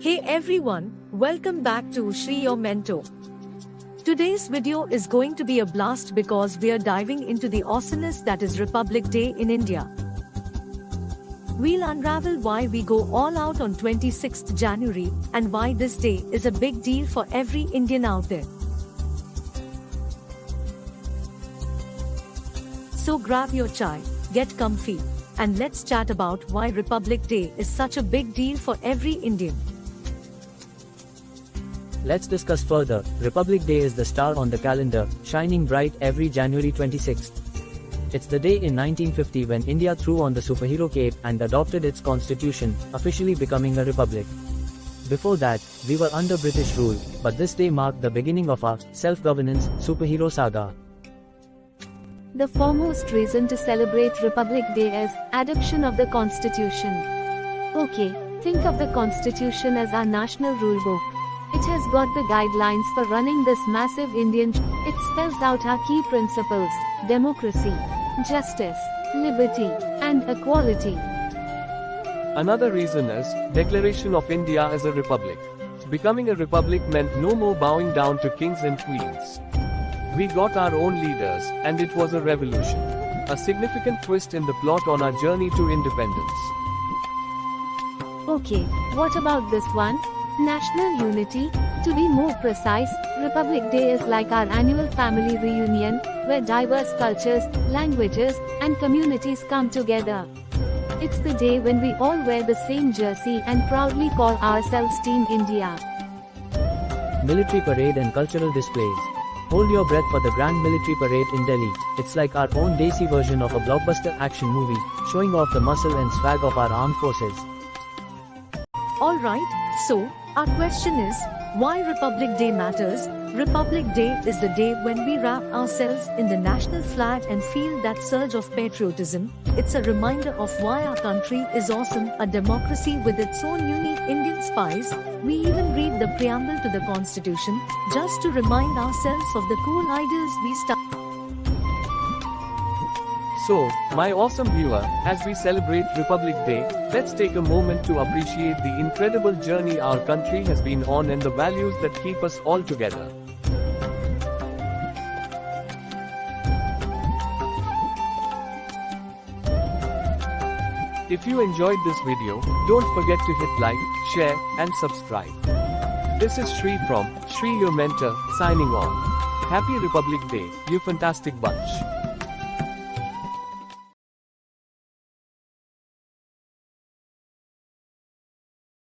Hey everyone, welcome back to Shree Your Mentor. Today's video is going to be a blast because we are diving into the awesomeness that is Republic Day in India. We'll unravel why we go all out on 26th January and why this day is a big deal for every Indian out there. So grab your chai, get comfy, and let's chat about why Republic Day is such a big deal for every Indian. Let's discuss further. Republic Day is the star on the calendar, shining bright every January 26th. It's the day in 1950 when India threw on the superhero cape and adopted its constitution, officially becoming a republic. Before that, we were under British rule, but this day marked the beginning of our self-governance superhero saga. The foremost reason to celebrate Republic Day is adoption of the Constitution. Okay, think of the Constitution as our national rulebook. It has got the guidelines for running this massive Indian. It spells out our key principles: democracy, justice, liberty, and equality. Another reason is Declaration of India as a republic. Becoming a republic meant no more bowing down to kings and queens. We got our own leaders, and it was a revolution. A significant twist in the plot on our journey to independence. Okay, what about this one? National unity. To be more precise, Republic Day is like our annual family reunion, where diverse cultures, languages, and communities come together. It's the day when we all wear the same jersey and proudly call ourselves Team India. Military parade and cultural displays. Hold your breath for the Grand Military Parade in Delhi. It's like our own Desi version of a blockbuster action movie, showing off the muscle and swag of our armed forces. Alright, so, our question is, why Republic Day matters? Republic Day is the day when we wrap ourselves in the national flag and feel that surge of patriotism. It's a reminder of why our country is awesome, a democracy with its own unique Indian spice. We even read the preamble to the Constitution, just to remind ourselves of the cool ideals we started. So, my awesome viewer, as we celebrate Republic Day, let's take a moment to appreciate the incredible journey our country has been on and the values that keep us all together. If you enjoyed this video, don't forget to hit like, share, and subscribe. This is Shree from Shree Your Mentor, signing off. Happy Republic Day, you fantastic bunch.